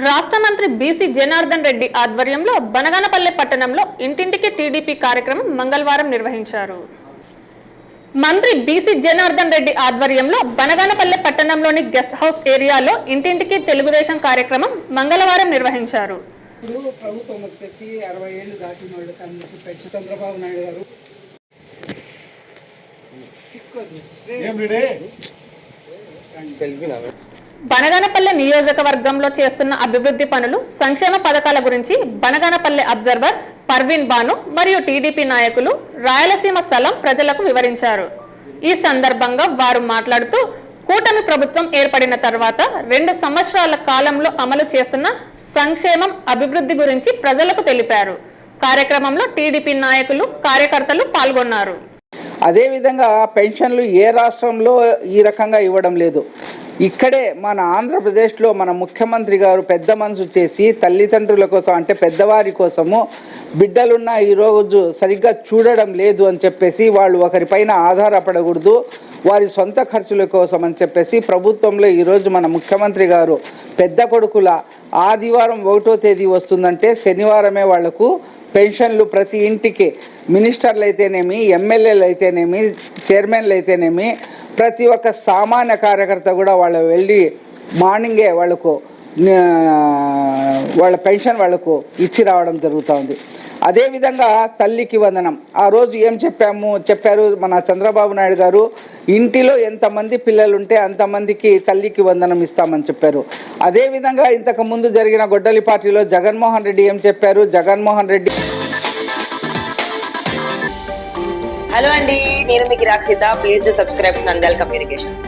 రాష్ట్ర మంత్రి బీసీ జనార్దన్ రెడ్డి ఆధ్వర్యంలో బనగానపల్లె పట్టణంలో ఇంటింటికి టీడీపీ కార్యక్రమం మంగళవారం నిర్వహించారు. మంత్రి బీసీ జనార్దన్ రెడ్డి ఆధ్వర్యంలో బనగానపల్లె పట్టణంలోని గెస్ట్ హౌస్ ఏరియాలో ఇంటింటికి తెలుగుదేశం కార్యక్రమం మంగళవారం నిర్వహించారు. ప్రభుత్వం వచ్చేసి 60 ఏళ్ళు దాటిన వాళ్ళకి చంద్రబాబు నాయుడు గారు బనగానపల్లె నియోజకవర్గంలో చేస్తున్న అభివృద్ధి పనులు, సంక్షేమ పథకాల గురించి బనగానపల్లె అబ్జర్వర్ పర్వీన్ బాను మరియు టీడీపీ నాయకులు రాయలసీమ స్థలం ప్రజలకు వివరించారు. ఈ సందర్భంగా వారు మాట్లాడుతూ కూటమి ప్రభుత్వం ఏర్పడిన తర్వాత 2 సంవత్సరాల కాలంలో అమలు చేస్తున్న సంక్షేమం, అభివృద్ధి గురించి ప్రజలకు తెలిపారు. కార్యక్రమంలో టీడీపీ నాయకులు, కార్యకర్తలు పాల్గొన్నారు. అదేవిధంగా పెన్షన్లు ఏ రాష్ట్రంలో ఈ రకంగా ఇవ్వడం లేదు. ఇక్కడే మన ఆంధ్రప్రదేశ్లో మన ముఖ్యమంత్రి గారు పెద్ద మనసు చేసి తల్లిదండ్రుల కోసం, అంటే పెద్దవారి కోసము బిడ్డలున్న ఈరోజు సరిగ్గా చూడడం లేదు అని చెప్పేసి, వాళ్ళు ఒకరిపైన ఆధారపడకూడదు, వారి సొంత ఖర్చుల కోసం అని చెప్పేసి ప్రభుత్వంలో ఈరోజు మన ముఖ్యమంత్రి గారు పెద్ద కొడుకుల ఆదివారం 1వ తేదీ వస్తుందంటే శనివారమే వాళ్లకు పెన్షన్లు ప్రతి ఇంటికి, మినిస్టర్లు అయితేనేమి, ఎమ్మెల్యేలు అయితేనేమి, చైర్మన్లు అయితేనేమి, ప్రతి ఒక్క సామాన్య కార్యకర్త కూడా వాళ్ళు వెళ్ళి మార్నింగే వాళ్ళ పెన్షన్ వాళ్లకు ఇచ్చి రావడం జరుగుతూ. అదేవిధంగా తల్లికి వందనం, ఆ రోజు ఏం చెప్పారు మన చంద్రబాబు నాయుడు గారు, ఇంటిలో ఎంతమంది పిల్లలుంటే అంతమందికి తల్లికి వందనం ఇస్తామని చెప్పారు. అదేవిధంగా ఇంతకు ముందు జరిగిన గొడ్డలి పార్టీలో జగన్మోహన్ రెడ్డి ఏం చెప్పారు, జగన్మోహన్ రెడ్డి. హలో అండి, నేను మీకు Rakshitha. Please do subscribe Nandyal communications.